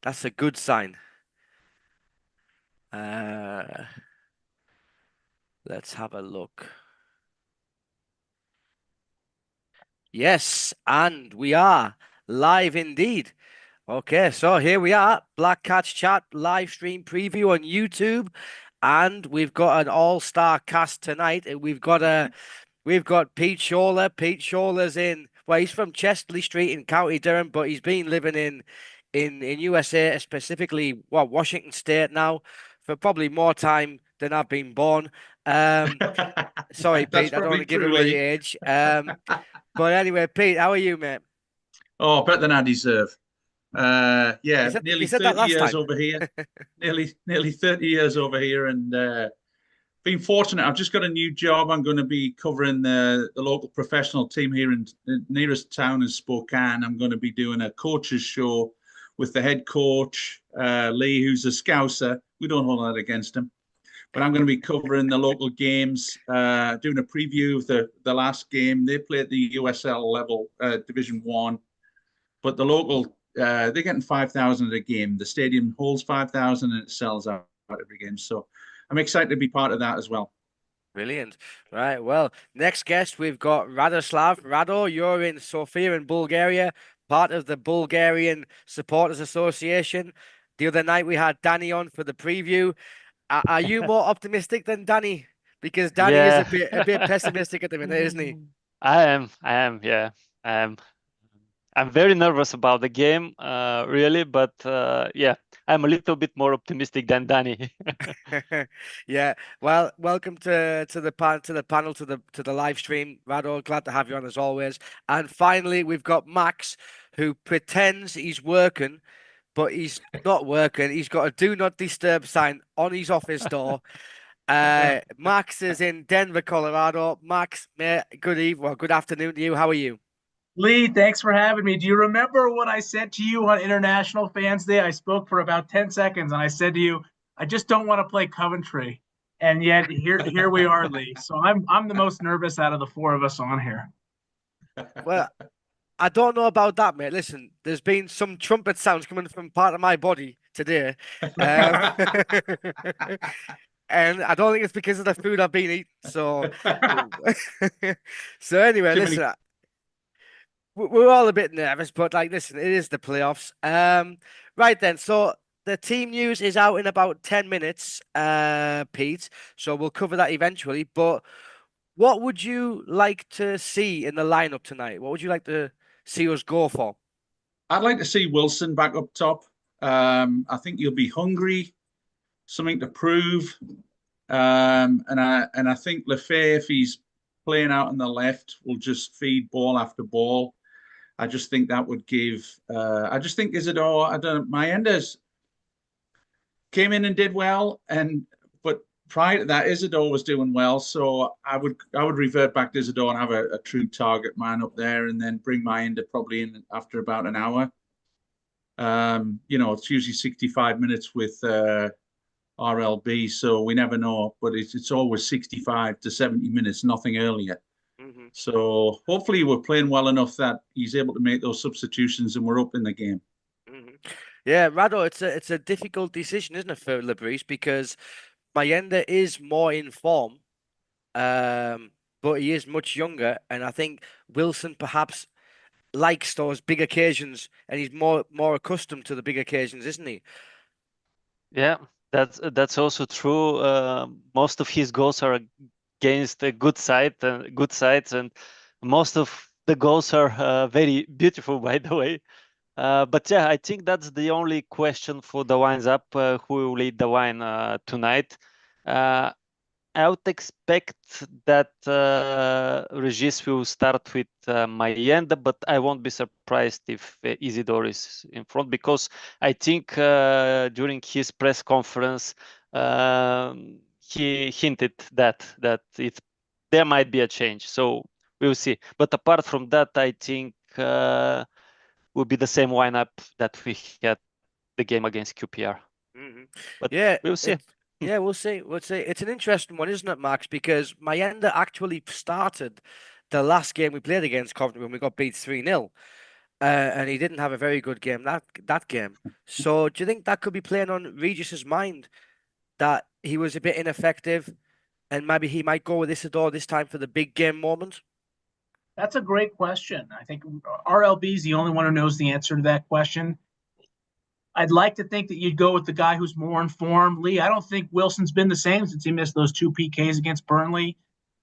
That's a good sign. Uh, let's have a look. Yes, and we are live indeed. Okay, so here we are, Black Cats Chat live stream preview on YouTube, and we've got an all-star cast tonight. We've got Pete Shawler. Pete Shawler's in. Well, he's from Chesterley Street in County Durham, but he's been living in USA, specifically Washington State now, for probably more time than I've been born. Sorry, That's Pete, I don't want probably to give true, away the Lee. age. But anyway, Pete, how are you, mate? Oh, better than I deserve. You Yeah, said you nearly said that 30 last years time. over here. Nearly 30 years over here, and been fortunate. I've just got a new job. I'm going to be covering the local professional team here in the nearest town is Spokane. I'm going to be doing a coaches show with the head coach, Lee, who's a Scouser. We don't hold that against him. But I'm going to be covering the local games, doing a preview of the last game. They play at the USL level, Division One, but the local they're getting 5,000 a game. The stadium holds 5,000 and it sells out every game. So I'm excited to be part of that as well. Brilliant. Right. Well, next guest we've got Radoslav. Rado, you're in Sofia in Bulgaria, part of the Bulgarian Supporters Association. The other night we had Danny on for the preview. Are you more optimistic than Danny? Because Danny is Yeah, a bit pessimistic at the minute, isn't he? yeah. I am. I'm very nervous about the game, really, but yeah, I'm a little bit more optimistic than Danny. Yeah. Well, welcome to the panel to the live stream. Rado, glad to have you on as always. And finally, we've got Max, who pretends he's working, but he's not working. He's got a do not disturb sign on his office door. Max is in Denver, Colorado. Max, mate, good afternoon to you. How are you? Lee, thanks for having me. Do you remember what I said to you on International Fans Day? I spoke for about 10 seconds and I said to you, I just don't want to play Coventry. And yet here we are, Lee. So I'm the most nervous out of the four of us on here. Well, I don't know about that, mate. Listen, there's been some trumpet sounds coming from part of my body today. Um, and I don't think it's because of the food I've been eating. So, so anyway, Too many. listen, we're all a bit nervous, but like, listen, it is the playoffs. Right then. So the team news is out in about 10 minutes, Pete. So we'll cover that eventually. But what would you like to see in the lineup tonight? What would you like to see us go for? I'd like to see Wilson back up top. I think you'll be hungry, something to prove. And I think Lefay, if he's playing out on the left, will just feed ball after ball. I just think that would give. I just think Isidore. I don't. Mayenda's came in and did well, but prior to that, Isidore was doing well. So I would revert back to Isidore and have a true target man up there, and then bring Mayenda probably in after about an hour. It's usually 65 minutes with RLB, so we never know, but it's always 65 to 70 minutes, nothing earlier. Mm-hmm. So hopefully we're playing well enough that he's able to make those substitutions and we're up in the game. Mm-hmm. Yeah, Rado, it's a difficult decision, isn't it, for Lebris, because Mayenda is more in form, but he is much younger, and I think Wilson perhaps likes those big occasions, and he's more accustomed to the big occasions, isn't he? Yeah, that's also true. Most of his goals are against a good sides, and most of the goals are very beautiful, by the way. But yeah, I think that's the only question for the winds up. Who will lead the wine tonight? I would expect that Regis will start with Mayenda, but I won't be surprised if Isidore is in front, because I think during his press conference he hinted that there might be a change. So we'll see. But apart from that, I think will be the same lineup that we had the game against QPR. Mm-hmm. But Yeah, we'll see. yeah, we'll see. We'll see. It's an interesting one, isn't it, Max? Because Mayenda actually started the last game we played against Coventry when we got beat 3-0. and he didn't have a very good game that game. So do you think that could be playing on Regis's mind that he was a bit ineffective, and maybe he might go with Isidore this time for the big game moment? That's a great question. I think RLB is the only one who knows the answer to that question. I'd like to think that you'd go with the guy who's more informed. Lee, I don't think Wilson's been the same since he missed those 2 PKs against Burnley.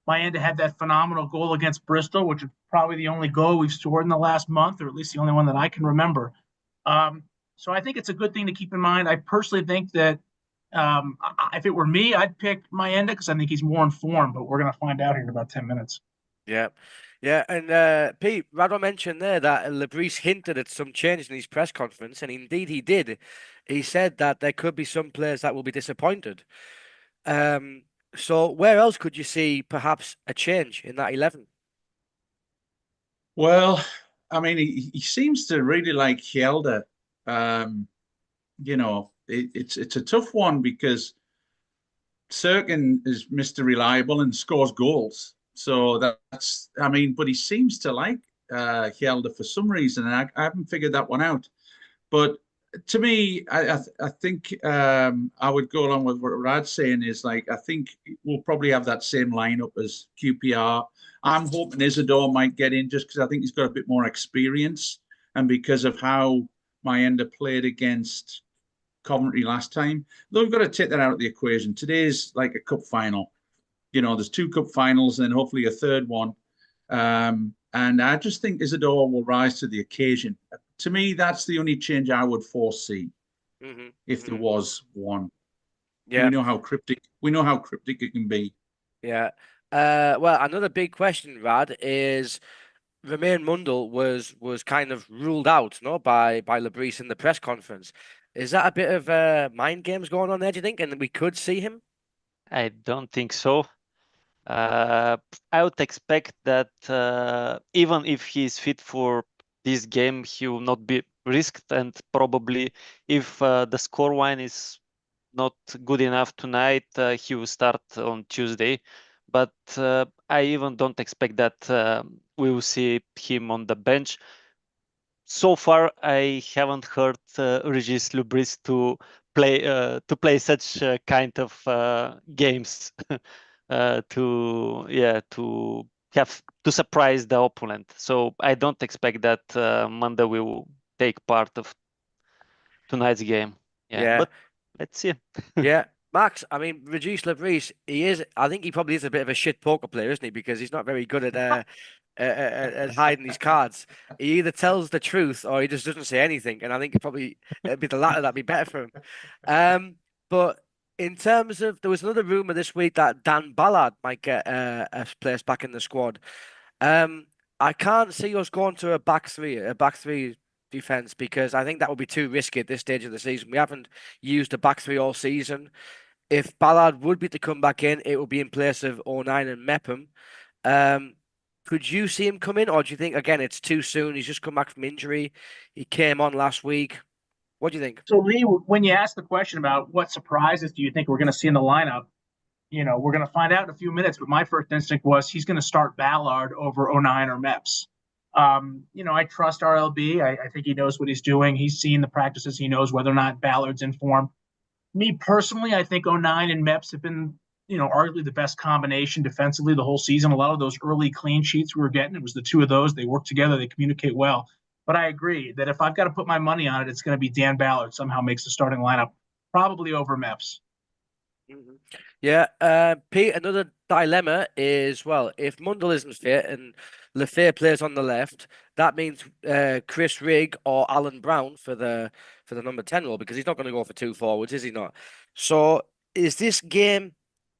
Mayenda had that phenomenal goal against Bristol, which is probably the only goal we've scored in the last month, or at least the only one that I can remember. So I think it's a good thing to keep in mind. I personally think that if it were me, I'd pick Mayenda because I think he's more informed, but we're going to find out here in about 10 minutes. Yeah. Yeah, and Pete, Rado mentioned there that Lebris hinted at some change in his press conference, and indeed he did. He said that there could be some players that will be disappointed. So where else could you see perhaps a change in that 11? Well, I mean, he seems to really like Hjelde. You know, it's a tough one because Serkin is Mr. Reliable and scores goals. So that's, I mean, but he seems to like Hjelde for some reason, and I haven't figured that one out. But to me, I think I would go along with what Rad's saying is like, I think we'll probably have that same lineup as QPR. I'm hoping Isidore might get in just because I think he's got a bit more experience and because of how Mayenda played against Coventry last time. Though we've got to take that out of the equation. Today's like a cup final. You know, there's 2 cup finals and hopefully a third one. And I just think Isidore will rise to the occasion. To me, that's the only change I would foresee if there was one. Yeah. We know how cryptic it can be. Yeah. Well, another big question, Rad, is Romain Mundle was kind of ruled out, no, by Lebris in the press conference. Is that a bit of mind games going on there, do you think? And we could see him? I don't think so. I would expect that even if he's fit for this game, he will not be risked, and probably if the scoreline is not good enough tonight, he will start on Tuesday. But I even don't expect that we will see him on the bench. So far, I haven't heard Regis Lebris to play such kind of games to have to surprise the opponent. So I don't expect that Manda will take part of tonight's game. Yeah. But let's see. Yeah. Max, I mean, Regis Lebris, I think he probably is a bit of a shit poker player, isn't he? Because he's not very good at hiding his cards. He either tells the truth or he just doesn't say anything. And I think it'd be the latter that'd be better for him. But in terms of, there was another rumor this week that Dan Ballard might get a place back in the squad. I can't see us going to a back three defense because I think that would be too risky at this stage of the season. We haven't used a back three all season. If Ballard would be to come back in, it would be in place of 09 and Mepham. Could you see him come in, or do you think again it's too soon? He's just come back from injury. He came on last week. What do you think? So Lee, when you asked the question about what surprises do you think we're going to see in the lineup, you know, we're going to find out in a few minutes. But my first instinct was he's going to start Ballard over 09 or Meps. You know, I trust RLB. I think he knows what he's doing. He's seen the practices. He knows whether or not Ballard's in form. Me personally, I think 09 and Meps have been, you know, arguably the best combination defensively the whole season. A lot of those early clean sheets we were getting, it was the 2 of those. They work together. They communicate well. But I agree that if I've got to put my money on it, it's going to be Dan Ballard somehow makes the starting lineup, probably over Meps. Yeah, Pete, another dilemma is, well, if Mundle isn't fit and Lefebvre plays on the left, that means Chris Rigg or Alan Brown for the number 10 role, because he's not going to go for 2 forwards, is he not? So is this game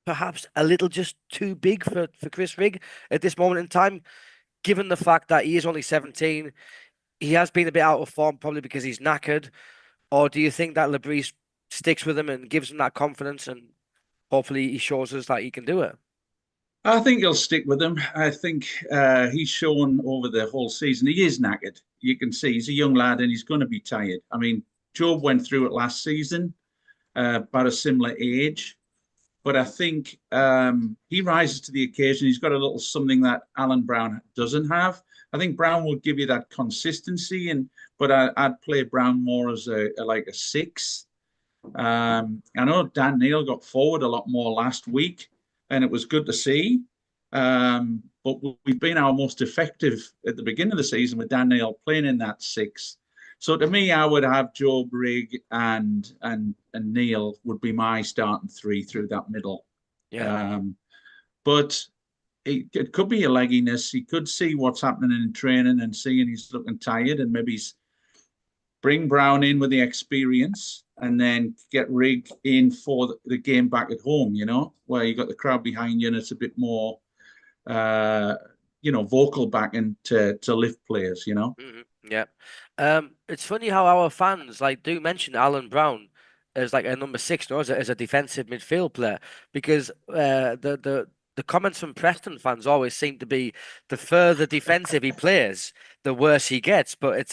perhaps a little just too big for Chris Rigg at this moment in time, given the fact that he is only 17? He has been a bit out of form, probably because he's knackered. Or do you think that Lebris sticks with him and gives him that confidence, and hopefully he shows us that he can do it? I think he'll stick with him. I think he's shown over the whole season he is knackered. You can see he's a young lad and he's going to be tired. I mean, Job went through it last season, about a similar age. But I think he rises to the occasion. He's got a little something that Alan Brown doesn't have. I think Brown will give you that consistency, but I'd play Brown more as like a 6. I know Dan Neil got forward a lot more last week, and it was good to see. But we've been our most effective at the beginning of the season with Dan Neil playing in that 6. So to me, I would have Joe Brigg and Neil would be my starting 3 through that middle. Yeah. But it could be a legginess. He could see what's happening in training and seeing he's looking tired, and maybe bring Brown in with the experience and then get Rigg in for the game back at home, where you got the crowd behind you and it's a bit more, vocal backing to lift players, Yeah. It's funny how our fans do mention Alan Brown as like a number 6, no, as a defensive midfield player, because the comments from Preston fans always seem to be the further defensive he plays, the worse he gets. But it's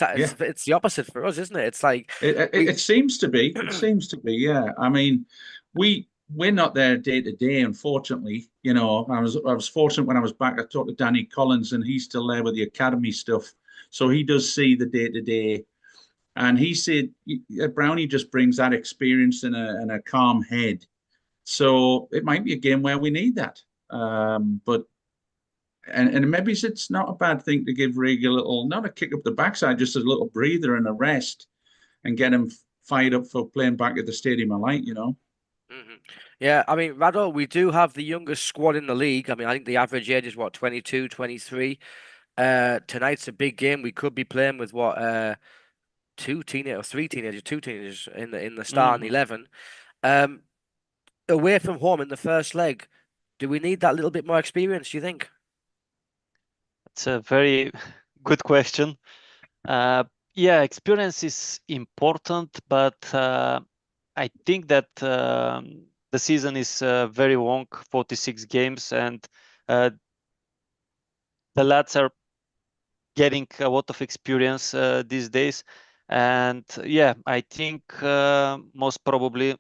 the opposite for us, isn't it? It's like it seems to be. It seems to be. Yeah. I mean, we're not there day to day, unfortunately. I was fortunate when I was back. I talked to Danny Collins, and he's still there with the academy stuff, so he does see the day to day. And he said Brownie just brings that experience and a calm head. So it might be a game where we need that. But maybe it's not a bad thing to give Rigg a little, not a kick up the backside, just a little breather and a rest, and get him fired up for playing back at the Stadium of Light. Yeah, I mean, Rado, we do have the youngest squad in the league. I mean, I think the average age is 22, 23. Tonight's a big game. We could be playing with two teenagers in the starting 11. Away from home in the first leg, do we need that little bit more experience, do you think? It's a very good question. Yeah, experience is important, but I think that the season is very long, 46 games, and the lads are getting a lot of experience these days. And yeah, I think most probably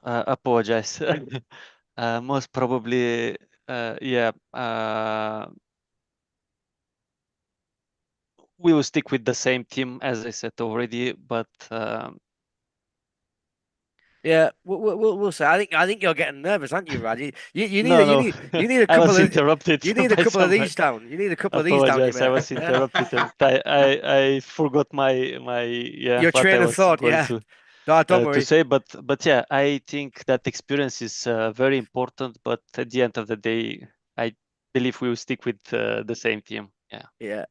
apologize. Most probably, yeah, we will stick with the same team, as I said already. But yeah, we'll say. I think you're getting nervous, aren't you, Rad? You need no, you need a I couple was of interrupted. you need a by couple of someone. these down. You need a couple of these down, you Apologize, I mate. was interrupted. And I forgot my Your what I train of was thought. going Yeah, no, don't to worry. say. But yeah, I think that experience is very important. But at the end of the day, I believe we will stick with the same team. Yeah.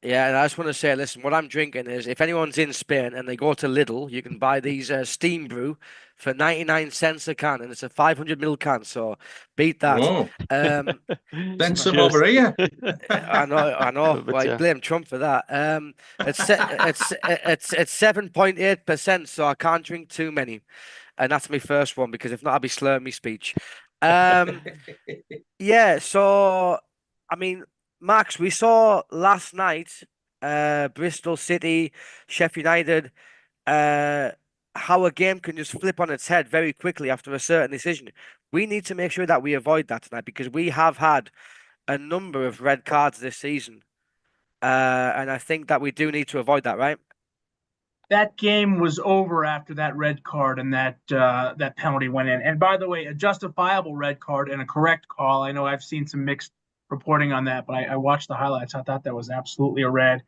Yeah. And I just want to say, listen, what I'm drinking is, if anyone's in Spain and they go to Lidl, you can buy these steam brew for 99 cents a can, and it's a 500 ml can. So beat that. Whoa. Then some Cheers. over here. I know. But Well, I yeah. blame Trump for that. It's 7.8%, so I can't drink too many, and that's my first one, because if not, I'll be slurring my speech. Yeah. So, I mean, Max, we saw last night, Bristol City, Sheffield United, how a game can just flip on its head very quickly after a certain decision. We need to make sure that we avoid that tonight, because we have had a number of red cards this season. And I think that we do need to avoid that, right? That game was over after that red card and that penalty went in. And by the way, a justifiable red card and a correct call. I know I've seen some mixed reporting on that, but I watched the highlights. I thought that was absolutely a red.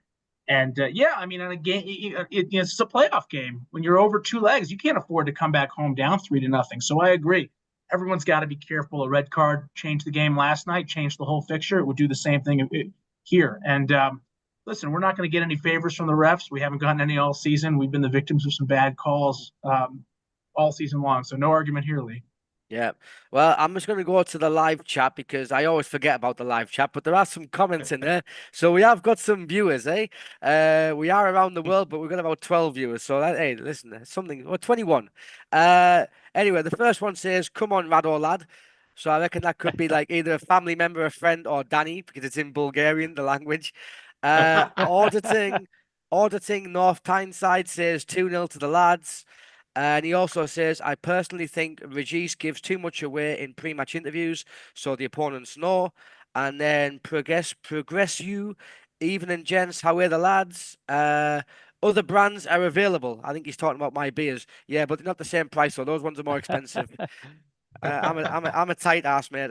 And yeah, I mean, in a game, it's a playoff game. When you're over 2 legs, you can't afford to come back home down 3-0. So I agree. Everyone's got to be careful. A red card changed the game last night, changed the whole fixture. It would do the same thing here. And listen, we're not going to get any favors from the refs. We haven't gotten any all season. We've been the victims of some bad calls all season long. So no argument here, Lee. Yeah. Well, I'm just going to go to the live chat, because I always forget about the live chat, but there are some comments in there. So we have got some viewers, eh? We are around the world, but we've got about 12 viewers. So hey, listen, something, or 21. Anyway, the first one says, "Come on, Rado lad." So I reckon that could be like either a family member, a friend, or Danny, because it's in Bulgarian, the language. Auditing North Tyneside says 2-0 to the lads. And he also says, "I personally think Regis gives too much away in pre-match interviews, so the opponents know." And then progress you, even and gents, how are the lads? Other brands are available. I think he's talking about my beers. Yeah, but they're not the same price, so those ones are more expensive. I'm a tight ass, mate.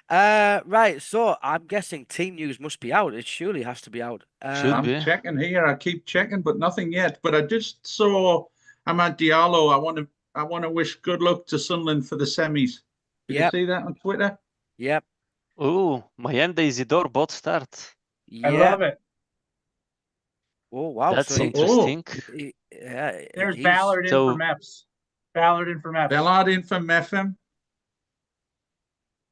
Uh, right. So I'm guessing team news must be out. It surely has to be out. Should I'm be. checking here. I keep checking, but nothing yet. But I just saw Amad Diallo. I want to wish good luck to Sunderland for the semis. Did you Yep. see that on Twitter? Yep. Oh, Mayenda Isidore both start. I Yeah. love it. Oh wow. That's So interesting. yeah, There's he's Ballard in So- for Meps. Ballard in for Meps. Bellard in for Meffem.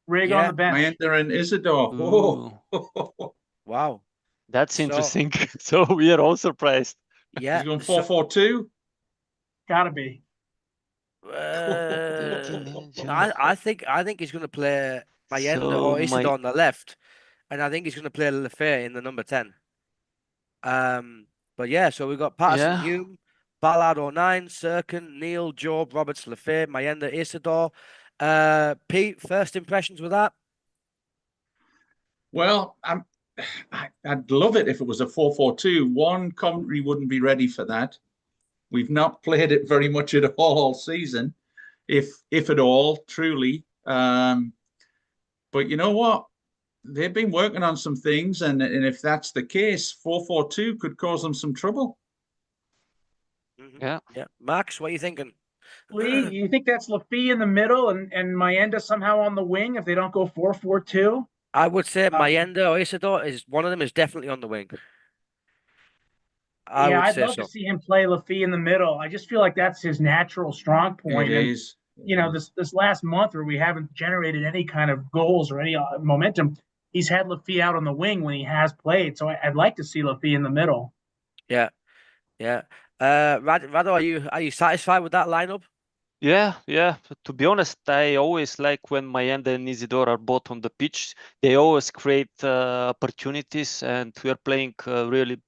Rig Yeah. on the bench. Mayenda and Isidore. Oh. wow. That's So- interesting. So we are all surprised. Yeah. He's going so- 4-4-2. Gotta be. I think he's going to play Mayenda So or Isidore on the left, and I think he's going to play Lefay in the number 10. But yeah, so we've got Patterson, Yeah. Hume, Ballard 09, Sirkin, Neil, Job, Roberts, Lefay, Mayenda, Isidore. Pete, first impressions with that? Well, I'd love it if it was a 4-4-2. One, Coventry wouldn't be ready for that. We've not played it very much at all season, if at all, truly. But you know what? They've been working on some things, and if that's the case, 4-4-2 could cause them some trouble. Yeah. Yeah. Max, what are you thinking? Lee, you think that's Lafie in the middle and Mayenda somehow on the wing if they don't go 4-4-2? I would say Mayenda or Isidore is one of them is definitely on the wing. I would I'd say love so. to see him play Lafie in the middle. I just feel like that's his natural strong point. It And, is. you know, this last month where we haven't generated any kind of goals or any momentum, he's had Lafie out on the wing when he has played. So I'd like to see Lafie in the middle. Yeah. Yeah. Rado, are you satisfied with that lineup? Yeah. To be honest, I always like when Mayenda and Isidore are both on the pitch. They always create opportunities, and we are playing really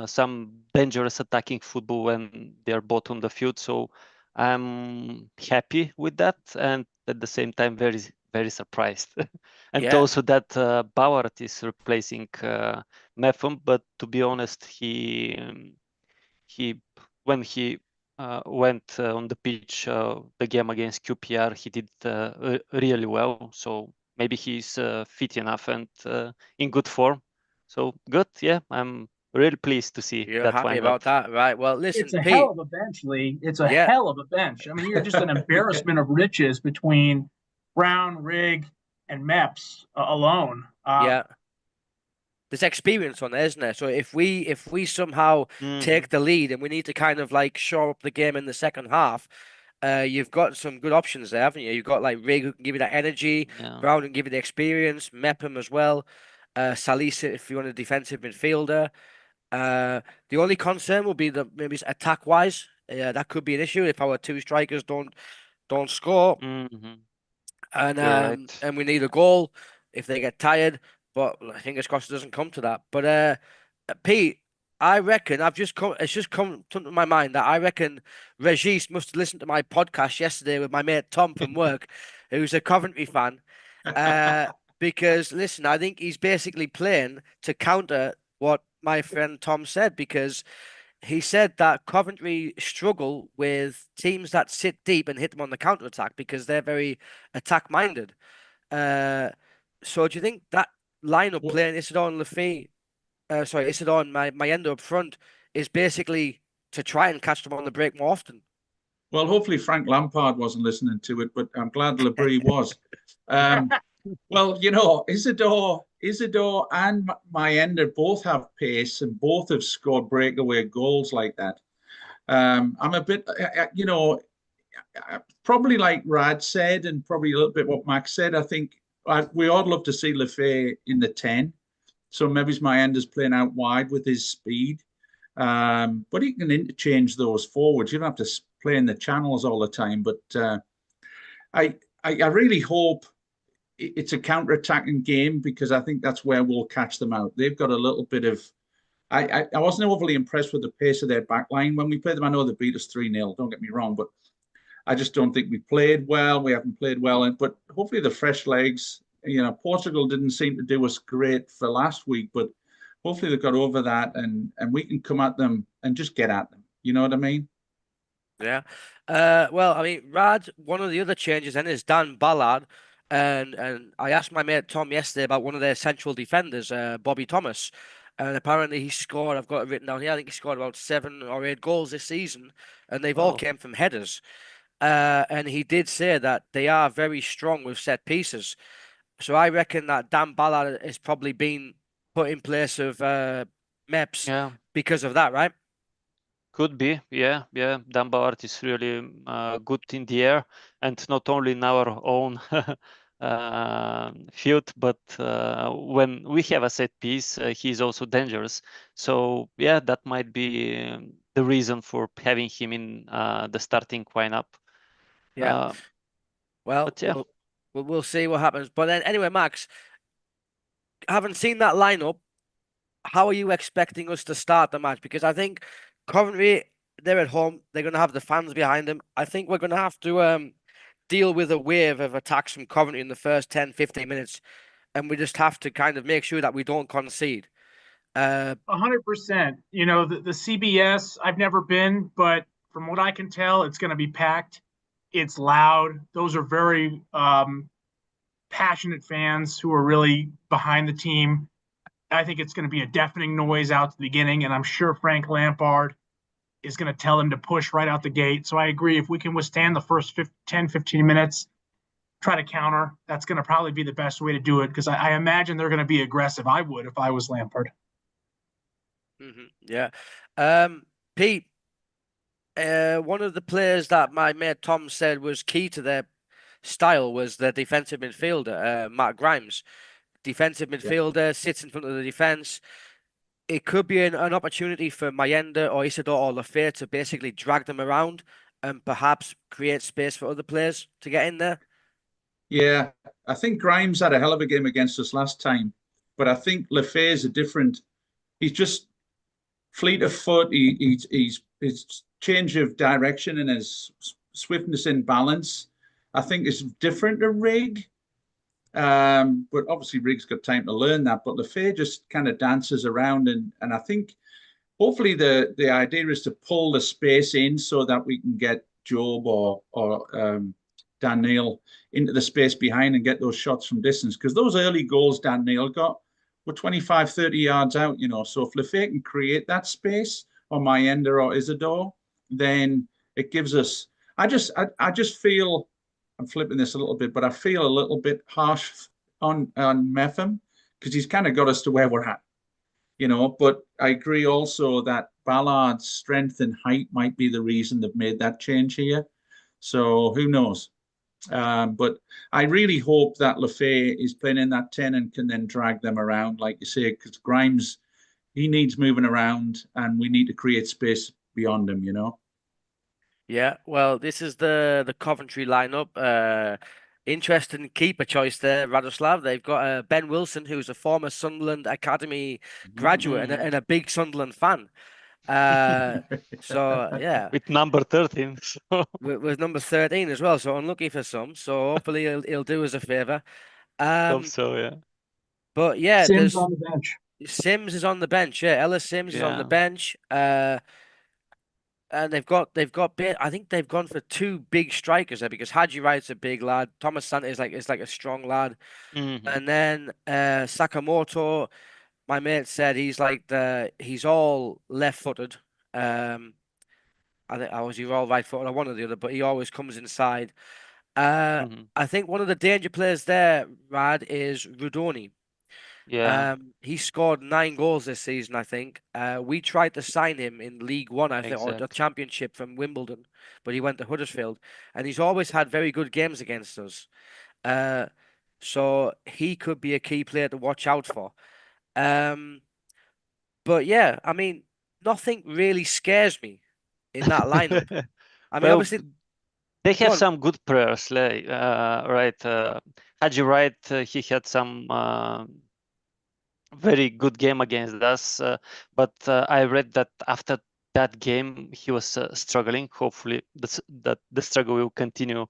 some dangerous attacking football when they are both on the field. So I'm happy with that, and at the same time, very, very surprised. And Yeah. also that Bauer is replacing Meffem, but to be honest, when he went on the pitch the game against QPR, he did really well. So maybe he's fit enough and in good form. So good, yeah. I'm really pleased to see You're that happy lineup. about that, right? Well, listen, It's a Pete. hell of a bench, Lee. It's a Yeah. hell of a bench. I mean, you're just an embarrassment of riches between Brown, Rigg, and Meps alone. Yeah. There's experience on there, isn't there? So if we somehow take the lead and we need to kind of like shore up the game in the second half, you've got some good options there, haven't you? You've got like Rigg who can give you that energy, Yeah. Brown can give you the experience, Mepham as well, Salisa if you want a defensive midfielder. The only concern will be that maybe attack wise, that could be an issue if our two strikers don't score. Mhm. And You're right. and we need a goal if they get tired. But fingers crossed it doesn't come to that. But Pete, I reckon it's just come to my mind that I reckon Regis must have listened to my podcast yesterday with my mate Tom from work, who's a Coventry fan. Because listen, I think he's basically playing to counter what my friend Tom said, because he said that Coventry struggle with teams that sit deep and hit them on the counter attack because they're very attack minded. So do you think that lineup playing Isidore and Isidore and Mayenda up front is basically to try and catch them on the break more often? Well, hopefully Frank Lampard wasn't listening to it, but I'm glad Labrie was. Well, you know, Isidore and Mayenda both have pace and both have scored breakaway goals like that. I'm a bit, you know, probably like Rad said, and probably a little bit what Max said. I think we ought love to see Lefay in the 10. So maybe Mayenda's playing out wide with his speed. But he can interchange those forwards. You don't have to play in the channels all the time. But I really hope it's a counter-attacking game, because I think that's where we'll catch them out. They've got a little bit of... I wasn't overly impressed with the pace of their back line when we played them. I know they beat us 3-0, don't get me wrong, but I just don't think we played well. We haven't played well. But hopefully the fresh legs Portugal didn't seem to do us great for last week, but hopefully they got over that and we can come at them and just get at them. You know what I mean? Yeah. Well, I mean, Rad, one of the other changes then is Dan Ballard. And I asked my mate Tom yesterday about one of their central defenders, Bobby Thomas. And apparently he scored, I've got it written down here, I think he scored about 7 or 8 goals this season, and they've all Wow. came from headers. And he did say that they are very strong with set pieces. So I reckon that Dan Ballard has probably been put in place of Meps Yeah, because of that, right? could be. Yeah. Dan Ballard is really good in the air, and not only in our own field, but when we have a set piece, he's also dangerous. So yeah, that might be the reason for having him in the starting lineup. Yeah. Well, But yeah. we'll see what happens. But then anyway, Max, having seen that lineup, how are you expecting us to start the match? Because I think Coventry, they're at home, they're going to have the fans behind them. I think we're going to have to deal with a wave of attacks from Coventry in the first 10, 15 minutes, and we just have to kind of make sure that we don't concede. 100%. You know, the CBS, I've never been, but from what I can tell, it's going to be packed. It's loud. Those are very passionate fans who are really behind the team. I think it's going to be a deafening noise out to the beginning, and I'm sure Frank Lampard is going to tell them to push right out the gate. So I agree. If we can withstand the first 10, 15 minutes, try to counter, that's going to probably be the best way to do it, because I imagine they're going to be aggressive. I would if I was Lampard. Yeah. Pete, one of the players that my mate Tom said was key to their style was the defensive midfielder, Matt Grimes. Defensive midfielder, sits in front of the defense. It could be an opportunity for Mayenda or Isidore or Lafay to basically drag them around and perhaps create space for other players to get in there. Yeah, I think Grimes had a hell of a game against us last time, but I think Lafay is a different. He's just fleet of foot. He's his change of direction and his swiftness in balance, I think, is different to Rig. But obviously Rig's got time to learn that. But Lafay just kind of dances around, and I think hopefully the idea is to pull the space in so that we can get Job or Dan Neil into the space behind and get those shots from distance. Because those early goals Dan Neil got were 25, 30 yards out, So if Lafay can create that space, or Mayenda or Isidore, then it gives us. I just feel, I'm flipping this a little bit, but I feel a little bit harsh on Metham, because he's kind of got us to where we're at, But I agree also that Ballard's strength and height might be the reason they've made that change here. So who knows? But I really hope that Lafay is playing in that 10 and can then drag them around, like you say, because Grimes, he needs moving around, and we need to create space beyond him, Yeah, well, this is the Coventry lineup. Interesting keeper choice there, Radoslav. They've got Ben Wilson, who's a former Sunderland Academy graduate and a big Sunderland fan. So yeah, With number 13. with number 13 as well. So unlucky for some. So hopefully he'll do us a favor. Hope so, yeah. But yeah, Sims on the bench. Sims is on the bench. Yeah, Ellis Sims is on the Yeah. bench. And I think they've gone for 2 big strikers there, because Haji Wright's a big lad. Thomas Santa is like a strong lad. And then Sakamoto, my mate said he's all left-footed. I think he's all right-footed or one or the other, but he always comes inside. I think one of the danger players there, Rad, is Rudoni. Yeah, He scored 9 goals this season, I think. We tried to sign him in League One, I think, or the exactly. Championship from Wimbledon, but he went to Huddersfield, and he's always had very good games against us. So he could be a key player to watch out for. But yeah, I mean, nothing really scares me in that lineup. I mean, Well, obviously, they go have on. some good players, right? Haji Wright, he had some very good game against us, but I read that after that game he was struggling. Hopefully, that the struggle will continue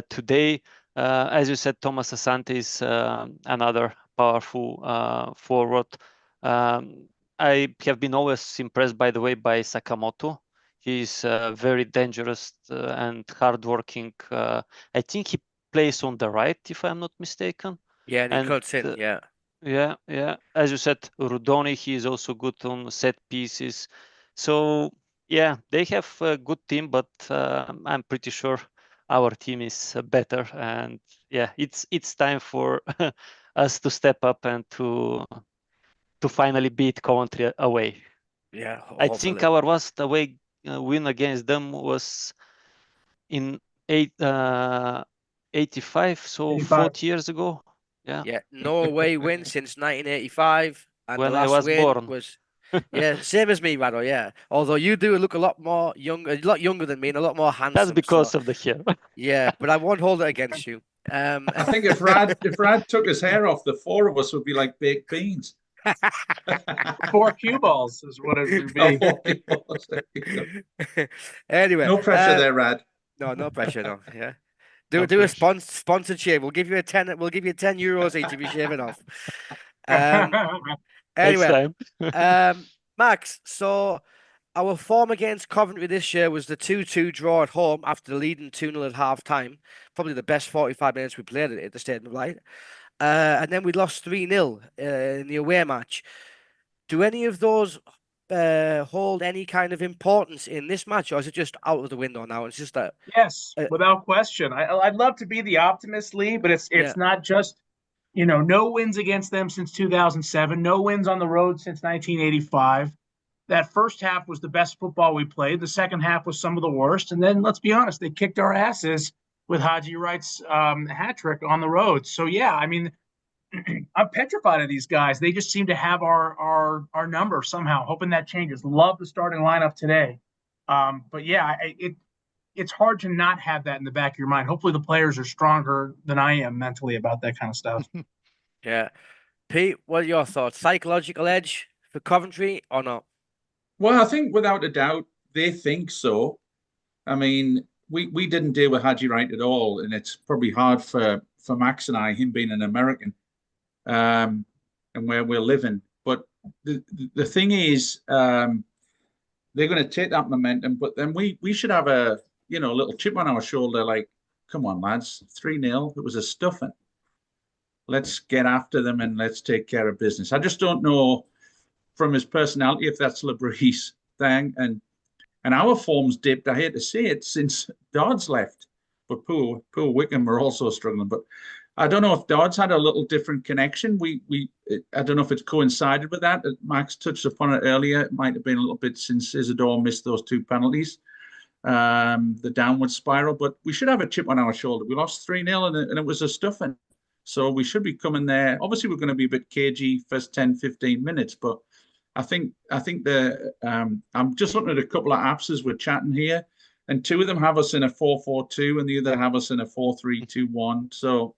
today. As you said, Thomas Asante is another powerful forward. I have been always impressed, by the way, by Sakamoto. He's very dangerous and hardworking. I think he plays on the right, if I'm not mistaken. Yeah, and he And cuts in. Yeah. yeah. As you said, Rudoni, he is also good on set pieces. So yeah, they have a good team, but I'm pretty sure our team is better. And yeah, it's time for us to step up and to finally beat Coventry away. Yeah, I think hopefully. our last away win against them was in 85, so 85. 40 years ago. Yeah, Yeah, no away win since 1985, and the when I last was win born. was, yeah, same as me, Rado. Yeah, although you do look a lot more young, a lot younger than me, and a lot more That's handsome. So because of the hair. yeah, but I won't hold it against you. I think if Rad took his hair off, the four of us would be like baked beans. 4 cue balls is what it would be. Anyway, No pressure there, Rad. no pressure, no. Yeah, No do a pressure. sponsored shave. We'll give you 10. We'll give you 10 euros each if you shave it off. Anyway, Next Max. So our form against Coventry this year was the 2-2 draw at home after leading 2-0 at half time. Probably the best 45 minutes we played at the Stadium of Light. And then we lost 3-0 in the away match. Do any of those hold any kind of importance in this match, or is it just out of the window now? It's just that. Yes, without question. I'd love to be the optimist, Lee, but it's Yeah. not just, no wins against them since 2007, no wins on the road since 1985. That first half was the best football we played. The second half was some of the worst. And then, let's be honest, they kicked our asses with Haji Wright's hat trick on the road. So, yeah, I mean, I'm petrified of these guys. They just seem to have our number somehow. Hoping that changes. Love the starting lineup today. But yeah, it's hard to not have that in the back of your mind. Hopefully the players are stronger than I am mentally about that kind of stuff. Yeah. Pete, what are your thoughts? Psychological edge for Coventry or not? Well, I think without a doubt they think so. I mean, we didn't deal with Haji Wright at all, and it's probably hard for Max and I, him being an American, and where we're living. But the thing is, they're going to take that momentum, but then we should have a little chip on our shoulder, like, come on, lads, 3-0. It was a stuffing. Let's get after them and let's take care of business. I just don't know from his personality if that's Labree's thing, and our form's dipped. I hate to say it, since Dodds left, but poor Wickham are also struggling. But I don't know if Dodds had a little different connection. I don't know if it's coincided with that. Max touched upon it earlier. It might have been a little bit since Isidore missed those 2 penalties, the downward spiral. But we should have a chip on our shoulder. We lost 3-0 and it was a stuffing. So we should be coming there. Obviously, we're going to be a bit cagey first 10, 15 minutes, but I think I'm just looking at a couple of apps as we're chatting here, and 2 of them have us in a 4-4-2 and the other have us in a 4-3-2-1. So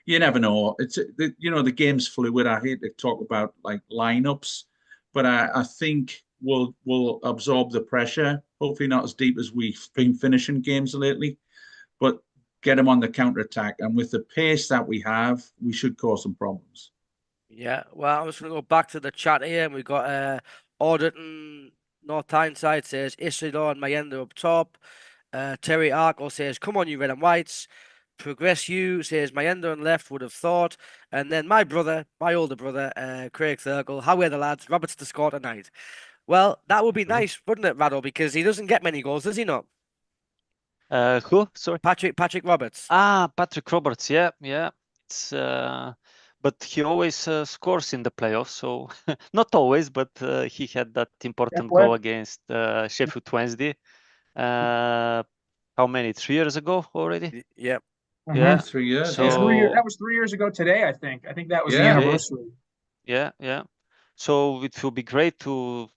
you never know. It's the game's fluid. I hate to talk about like lineups, but I think we'll absorb the pressure. Hopefully not as deep as we've been finishing games lately, but get them on the counter attack. And with the pace that we have, we should cause some problems. Yeah, well, I'm just going to go back to the chat here, and we've got Auditon North Tyneside says Isidore and Mayenda up top. Terry Arkle says, come on, you red and whites. Progress you says Mayenda on left, would have thought. And then my older brother, Craig Thurgle, how are the lads? Roberts to score tonight. Well, that would be nice, wouldn't it, Rado? Because he doesn't get many goals, does he not? Who? Sorry. Patrick Roberts. Patrick Roberts. Yeah. It's but he always scores in the playoffs. So not always, but he had that important goal against Sheffield Wednesday. How many? 3 years ago already? Yeah. Yeah. 3 years. So that was 3 years ago today, I think. I think that was the anniversary. Yeah. So it will be great to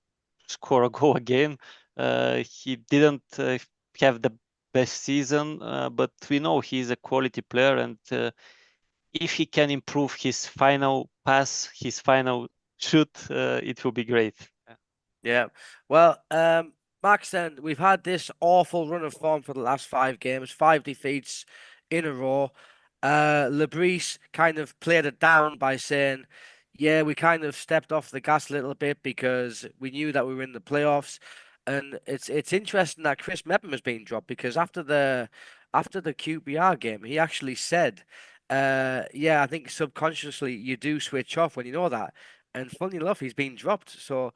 score a goal again. He didn't have the best season, but we know he's a quality player, and if he can improve his final pass, his final shoot, it will be great. Yeah. Well, Max, then we've had this awful run of form for the last 5 games, 5 defeats in a row. Lebris kind of played it down by saying, yeah, we kind of stepped off the gas a little bit because we knew that we were in the playoffs. And it's interesting that Chris Mepham has been dropped because after the QPR game, he actually said, yeah, I think subconsciously you do switch off when you know that. And funny enough, he's been dropped. So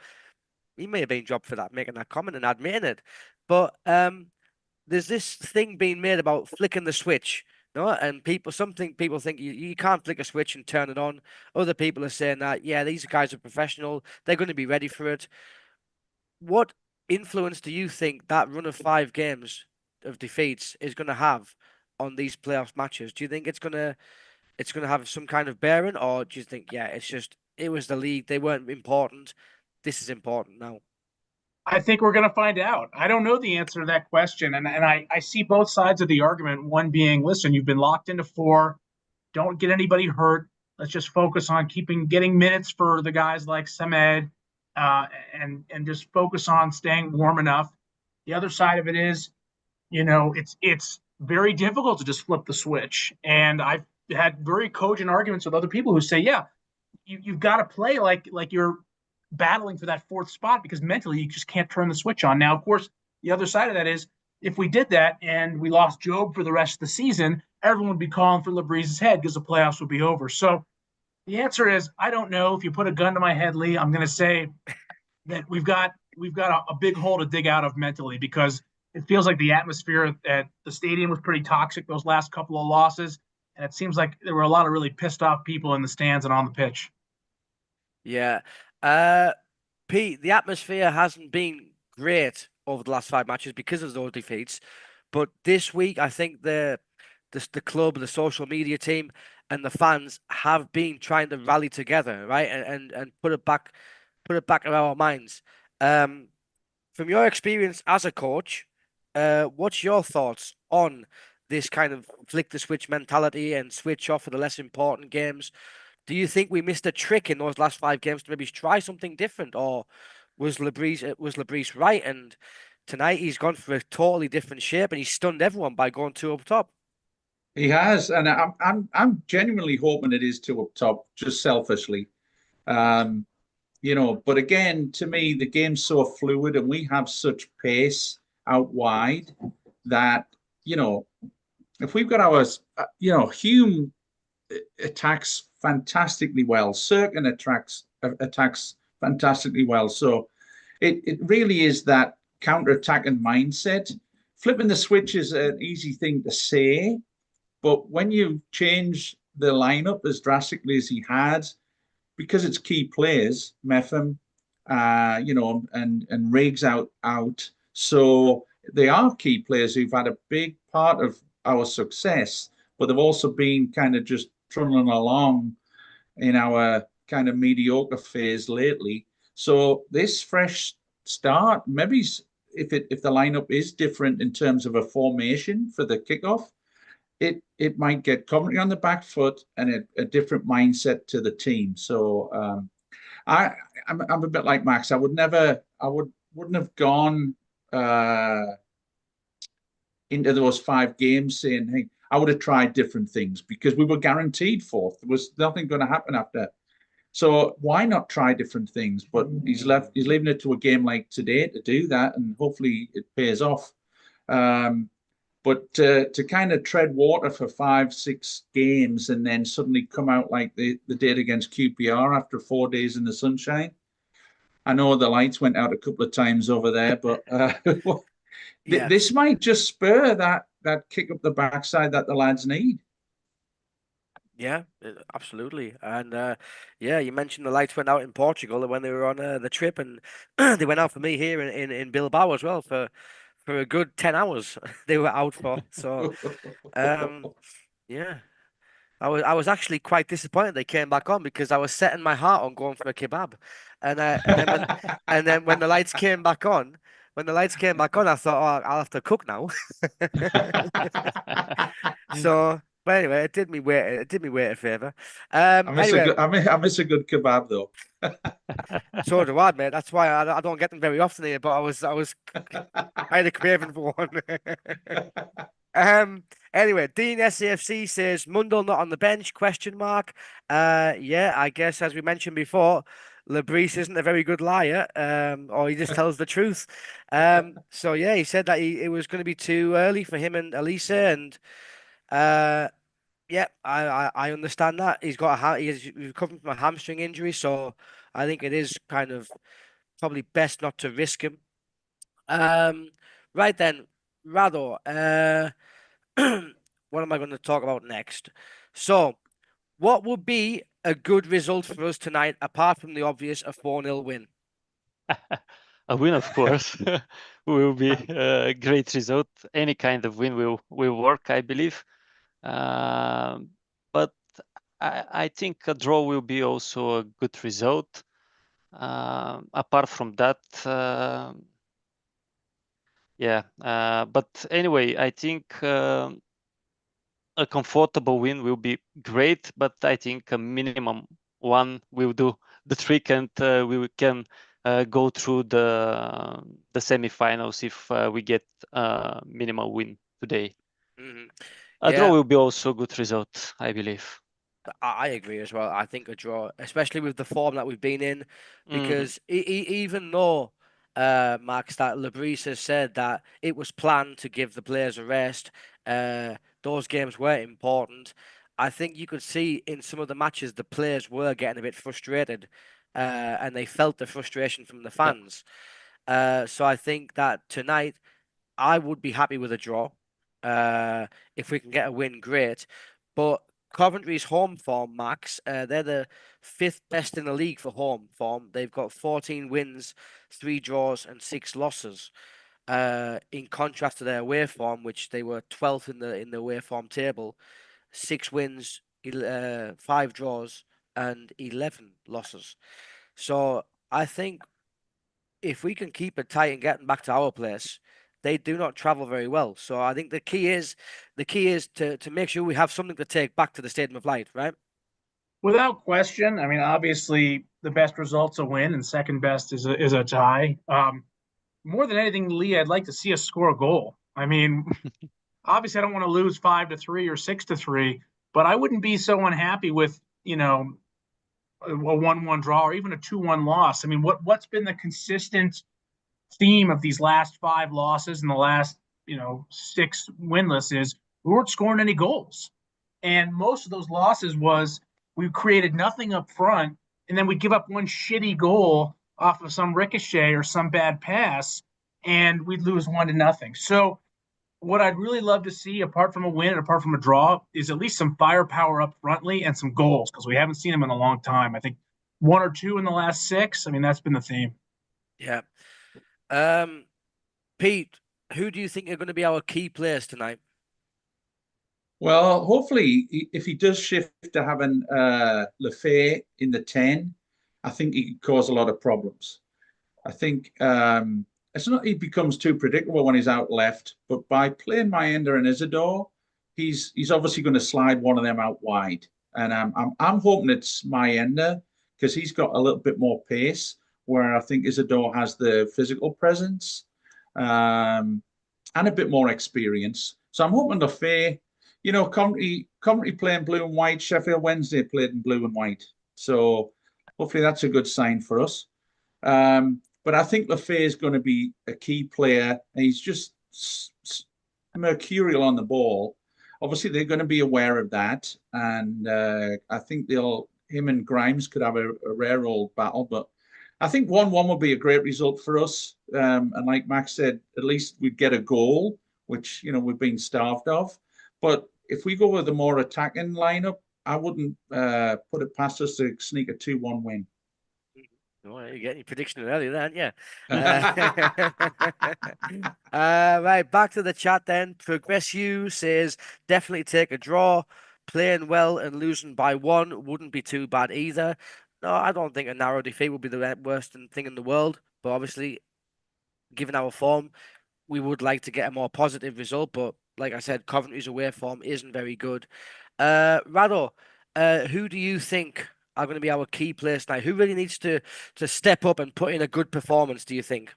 he may have been dropped for that, making that comment and admitting it. But there's this thing being made about flicking the switch, no? And people think you can't flick a switch and turn it on. Other people are saying that, yeah, these guys are professional, they're going to be ready for it. What influence do you think that run of 5 games of defeats is going to have on these playoff matches? Do you think it's gonna have some kind of bearing, or do you think, yeah, it was the league, they weren't important. This is important now. I think we're going to find out. I don't know the answer to that question. And I see both sides of the argument. One being, listen, you've been locked into 4. Don't get anybody hurt. Let's just focus on getting minutes for the guys like Samed, and just focus on staying warm enough. The other side of it is, it's very difficult to just flip the switch. And I've had very cogent arguments with other people who say, yeah, you've got to play like you're battling for that 4th spot because mentally you just can't turn the switch on. Now, of course, the other side of that is if we did that and we lost Job for the rest of the season, everyone would be calling for Lebris's head because the playoffs would be over. So the answer is, I don't know. If you put a gun to my head, Lee, I'm going to say that we've got a big hole to dig out of mentally because it feels like the atmosphere at the stadium was pretty toxic those last couple of losses. And it seems like there were a lot of really pissed off people in the stands and on the pitch. Yeah. Pete, the atmosphere hasn't been great over the last 5 matches because of those defeats. But this week, I think the club, the social media team, and the fans have been trying to rally together, right, and put it back in our minds. From your experience as a coach, what's your thoughts on this kind of flick the switch mentality and switch off for the less important games? Do you think we missed a trick in those last 5 games to maybe try something different, or was Lebris right? And tonight he's gone for a totally different shape, and he stunned everyone by going 2 up top. He has, and I'm genuinely hoping it is 2 up top, just selfishly. But again, to me, the game's so fluid, and we have such pace out wide that if we've got our, Hume attacks fantastically well. Sirkin attacks fantastically well. So it really is that counter-attacking mindset. Flipping the switch is an easy thing to say, but when you change the lineup as drastically as he had, because it's key players, Mepham, and Riggs out. So they are key players who've had a big part of our success, but they've also been kind of just trundling along in our kind of mediocre phase lately. So this fresh start, maybe if the lineup is different in terms of a formation for the kickoff, it might get Coventry on the back foot and a different mindset to the team. So I'm a bit like Max. I wouldn't have gone into those 5 games saying, hey, I would have tried different things because we were guaranteed 4th. There was nothing going to happen after. So why not try different things? But he's leaving it to a game like today to do that, and hopefully it pays off. But to kind of tread water for 5-6 games and then suddenly come out like they did against QPR after 4 days in the sunshine. I know the lights went out a couple of times over there, but yeah. This might just spur that kick up the backside that the lads need. Yeah, absolutely. And yeah, you mentioned the lights went out in Portugal when they were on the trip, and they went out for me here in Bilbao as well for a good 10 hours. They were out for. So yeah. I was actually quite disappointed they came back on because I was setting my heart on going for a kebab, and then when the lights came back on, I thought, oh, I'll have to cook now. So, but anyway, it did me wait a favor. I miss a good kebab though. So do I, mate. That's why I don't get them very often here. But I had a craving for one. Anyway, Dean SAFC says Mundell not on the bench? Question mark. Yeah, I guess as we mentioned before, Lebris isn't a very good liar, or he just tells the truth. So yeah, he said that it was going to be too early for him and Elisa, and yeah, I understand that. He's recovering from a hamstring injury, so I think it is kind of probably best not to risk him. Right then, Rado, what am I going to talk about next? So, what would be a good result for us tonight, apart from the obvious, a 4-0 win? A win, of course, will be a great result. Any kind of win will work, I believe. But I think a draw will be also a good result. Apart from that, yeah. But anyway, I think a comfortable win will be great, but I think a minimum one will do the trick, and we can go through the semifinals if we get a minimal win today. Mhm. A Yeah. draw will be also a good result, I believe. I agree as well. I think a draw, especially with the form that we've been in, because even though Max, that Lebris has said that it was planned to give the players a rest, those games were important. I think you could see in some of the matches the players were getting a bit frustrated, and they felt the frustration from the fans. So I think that tonight I would be happy with a draw. If we can get a win, great. But Coventry's home form, Max, they're the fifth best in the league for home form. They've got 14 wins, 3 draws, and 6 losses. In contrast to their away form, which they were 12th in the away form table, 6 wins, 5 draws, and 11 losses. So I think if we can keep it tight and get them back to our place, they do not travel very well. So I think the key is to make sure we have something to take back to the Stadium of Light, right? Without question. I mean, obviously, the best result's a win, and second best is a tie. More than anything, Lee, I'd like to see us score a goal. I mean, obviously, I don't want to lose 5-3 or 6-3, but I wouldn't be so unhappy with a 1-1 draw or even a 2-1 loss. I mean, what's been the consistent theme of these last 5 losses and the last 6 winless is we weren't scoring any goals, and most of those losses was we created nothing up front, and then we give up one shitty goal off of some ricochet or some bad pass, and we'd lose 1-0. So what I'd really love to see, apart from a win and apart from a draw, is at least some firepower up frontly and some goals, because we haven't seen them in a long time. I think 1 or 2 in the last 6. I mean, that's been the theme. Yeah. Pete, who do you think are going to be our key players tonight? Well, hopefully, if he does shift to having Lefay in the 10, I think he could cause a lot of problems. I think it's not he becomes too predictable when he's out left, but by playing Mayenda and Isidore, he's obviously going to slide one of them out wide. And I'm hoping it's Mayenda because he's got a little bit more pace, where I think Isidore has the physical presence and a bit more experience. So I'm hoping Lefay. Coventry playing blue and white. Sheffield Wednesday played in blue and white. So hopefully that's a good sign for us. But I think Lefay is going to be a key player. He's just mercurial on the ball. Obviously, they're going to be aware of that. And I think him and Grimes could have a rare old battle. But I think 1-1 would be a great result for us. And like Max said, at least we'd get a goal, which, we've been starved of. But if we go with a more attacking lineup, I wouldn't put it past us to sneak a 2-1 win. Oh, you're getting your prediction early then, yeah. Right, back to the chat then. Progress You says definitely take a draw. Playing well and losing by 1 wouldn't be too bad either. No, I don't think a narrow defeat would be the worst thing in the world. But obviously, given our form, we would like to get a more positive result. But like I said, Coventry's away form isn't very good. Rado, who do you think are going to be our key players now? Who really needs to step up and put in a good performance, do you think?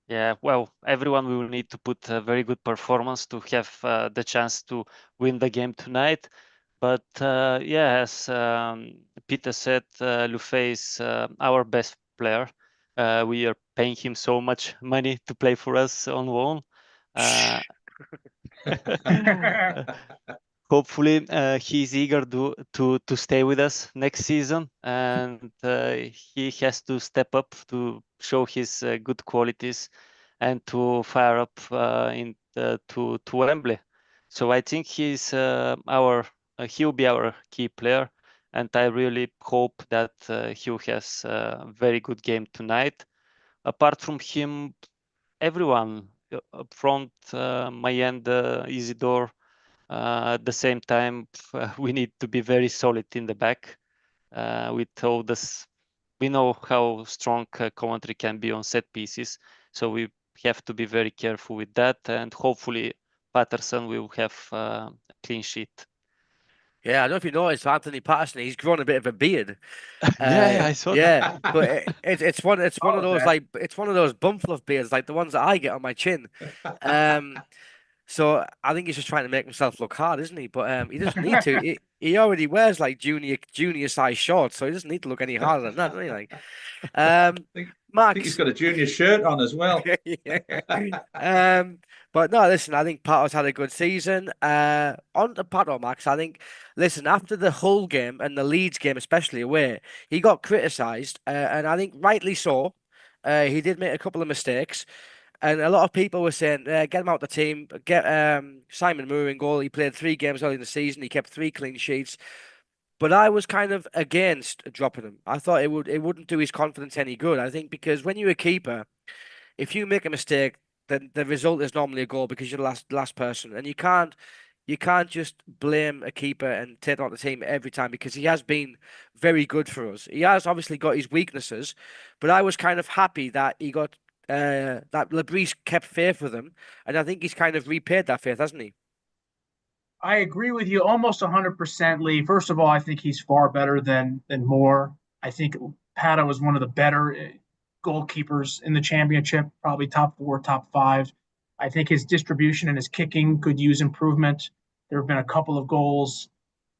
Yeah, well, everyone will need to put a very good performance to have the chance to win the game tonight. But yeah, as Peter said, Lufey is our best player. We are paying him so much money to play for us on loan. Hopefully, he's eager to stay with us next season, and he has to step up to show his good qualities and to fire up to Wembley. So I think he'll be our key player, and I really hope that he has a very good game tonight. Apart from him, everyone up front, my end, Isidore. At the same time, we need to be very solid in the back. With all this, we know how strong Coventry can be on set pieces, so we have to be very careful with that. And hopefully, Patterson will have a clean sheet. Yeah, I don't know if you noticed, Anthony Patterson, he's grown a bit of a beard. Yeah, I saw Yeah, that. but it's one of those that. like it's one of those bumfluff beards, like the ones that I get on my chin. So I think he's just trying to make himself look hard, isn't he? But he doesn't need to. He already wears like junior size shorts, so he doesn't need to look any harder than that, does he? Like, think he's Max. got a junior shirt on as well. But no, listen, I think Pato's had a good season. On to Pato, Max, I think, listen, after the Hull game and the Leeds game, especially away, he got criticised, and I think rightly so. He did make a couple of mistakes, and a lot of people were saying, get him out the team, get Simon Moore in goal. He played 3 games early in the season, he kept 3 clean sheets. But I was kind of against dropping him. I thought it wouldn't do his confidence any good. I think because when you're a keeper, if you make a mistake, then the result is normally a goal because you're the last person, and you can't just blame a keeper and take out the team every time because he has been very good for us. He has obviously got his weaknesses, but I was kind of happy that he got that Lebris kept faith with him, and I think he's kind of repaid that faith, hasn't he? I agree with you almost 100%, Lee. First of all, I think he's far better than Moore. I think Pato was one of the better goalkeepers in the championship, probably top 4, top 5. I think his distribution and his kicking could use improvement. There have been a couple of goals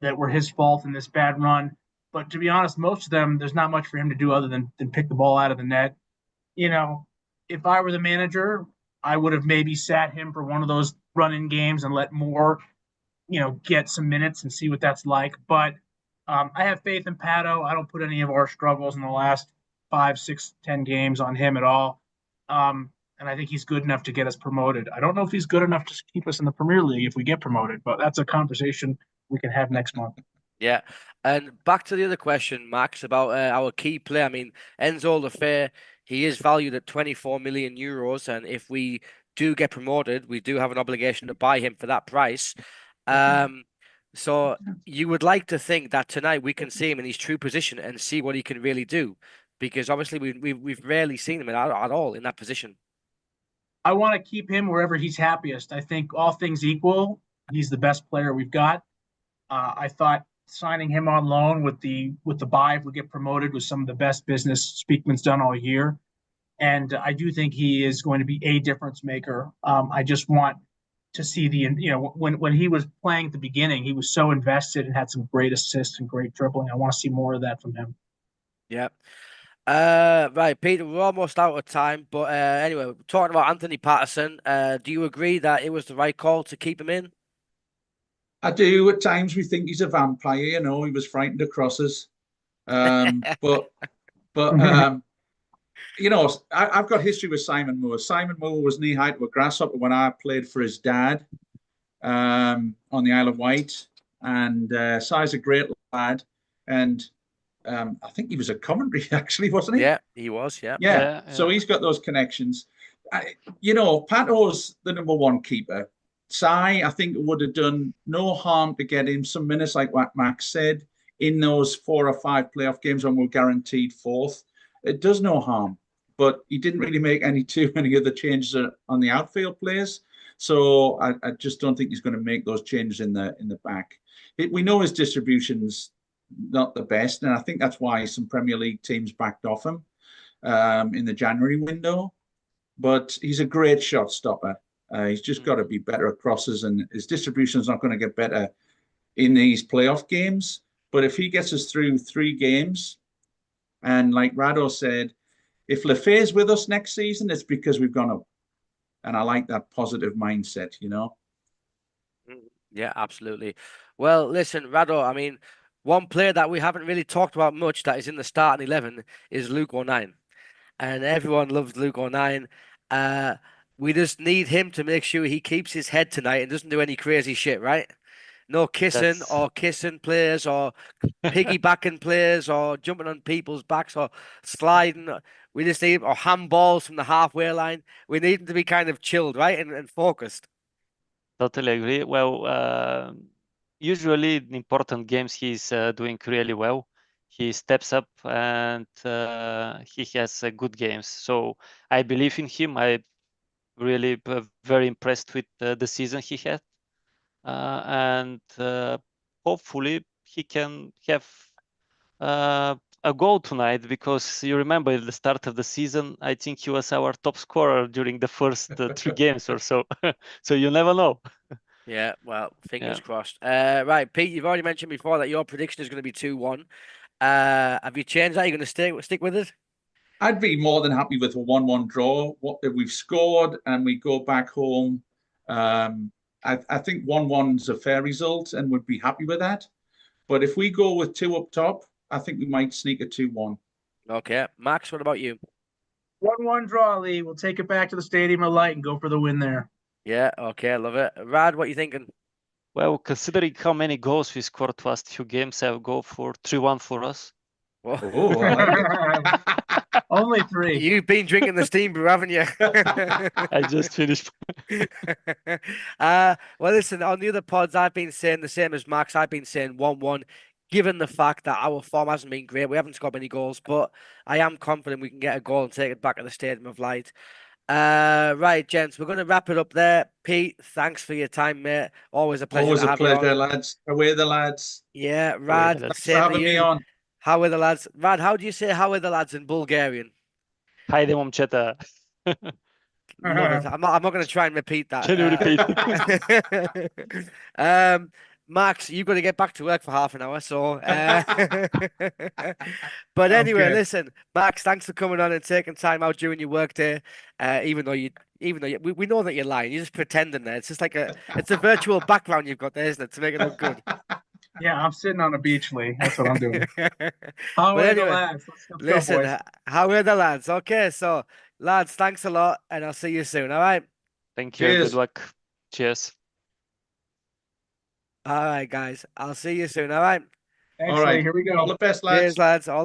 that were his fault in this bad run, but to be honest, most of them there's not much for him to do other than pick the ball out of the net. You know, if I were the manager, I would have maybe sat him for one of those run-in games and let Moore get some minutes and see what that's like. But I have faith in Pato. I don't put any of our struggles in the last 5, 6, 10 games on him at all. And I think he's good enough to get us promoted. I don't know if he's good enough to keep us in the Premier League if we get promoted, but that's a conversation we can have next month. Yeah. And back to the other question, Max, about our key player. I mean, Enzo Lefebvre, he is valued at 24 million euros. And if we do get promoted, we do have an obligation to buy him for that price. So you would like to think that tonight we can see him in his true position and see what he can really do. Because obviously we've rarely seen him at all in that position. I want to keep him wherever he's happiest. I think all things equal, he's the best player we've got. I thought signing him on loan with the buy if we get promoted was some of the best business Speakman's done all year, and I do think he is going to be a difference maker. I just want to see when he was playing at the beginning, he was so invested and had some great assists and great dribbling. I want to see more of that from him. Yeah. Right, Peter, we're almost out of time, but anyway, talking about Anthony Patterson, do you agree that it was the right call to keep him in? I do. At times we think he's a vampire. He was frightened of crosses. But I've got history with Simon Moore. Simon Moore was knee height to a grasshopper when I played for his dad on the Isle of Wight, and Si's a great lad, and I think he was at Coventry actually, wasn't he? Yeah, he was. Yeah. Yeah. So he's got those connections. Pato's the #1 keeper. Si, I think it would have done no harm to get him some minutes, like what Max said, in those 4 or 5 playoff games when we're guaranteed 4th. It does no harm, but he didn't really make too many other changes on the outfield players. So I just don't think he's going to make those changes in the back. We know his distribution's not the best, and I think that's why some Premier League teams backed off him in the January window. but he's a great shot stopper. He's just got to be better at crosses, and his distribution is not going to get better in these playoff games. But if he gets us through 3 games, and like Rado said, if Lefay's with us next season, it's because we've gone up. And I like that positive mindset, you know? Yeah, absolutely. Well, listen, Rado, I mean, one player that we haven't really talked about much that is in the starting 11 is Luke O'Nien. And everyone loves Luke O'Nien. We just need him to make sure he keeps his head tonight and doesn't do any crazy shit, right? No kissing That's or kissing players or piggybacking players or jumping on people's backs or sliding. We just need or handballs from the halfway line. We need him to be kind of chilled, right? And focused. totally agree. Well, usually in important games, he's doing really well. He steps up and he has good games. So I believe in him. I really very impressed with the season he had. And hopefully he can have a goal tonight, because you remember at the start of the season, I think he was our top scorer during the first 3 games or so. So you never know. Yeah, well, fingers Yeah. crossed. Right, Pete, you've already mentioned before that your prediction is going to be 2-1. Have you changed that? Are you going to stick with it? I'd be more than happy with a 1-1 draw. What if we've scored and we go back home? I think 1-1 is a fair result and would be happy with that. But if we go with 2 up top, I think we might sneak a 2-1. Okay, Max, what about you? 1-1 draw, Lee. We'll take it back to the Stadium of Light and go for the win there. Yeah, okay, I love it. Rad, what you thinking? Well, considering how many goals we scored last few games, I'll go for 3-1 for us. Well, Oh, I like it. Only 3. you've been drinking the steam brew, haven't you? I just finished. Well, listen, on the other pods, I've been saying the same as Max. I've been saying 1-1, given the fact that our form hasn't been great. We haven't scored many goals, but I am confident we can get a goal and take it back at the Stadium of Light. Right, gents, we're going to wrap it up there. Pete, thanks for your time, mate. Always a pleasure Always to a have you on. pleasure, lads. Away the lads. Yeah, Away the Rad, lads. Thanks for same to having me you. on. How are the lads? Rad, how do you say how are the lads in Bulgarian? Hi, momcheta. Love it. I'm not going to try and repeat that. Can you repeat? Max, you've got to get back to work for half an hour. So, but anyway, good. listen, Max, thanks for coming on and taking time out during your work day. Even though we know that you're lying, you're just pretending there. It's just like it's a virtual background you've got there, isn't it, to make it look good. Yeah, I'm sitting on a beach, Lee. That's what I'm doing. How But are the anyway, lads? Let's go, listen, boys. how are the lads? Okay, so lads, thanks a lot, and I'll see you soon. All right. Thank you. Cheers. Good luck. Cheers. All right, guys. I'll see you soon. All right. Thanks, All right. Lee. Here we go. All the best, lads. Cheers, lads. All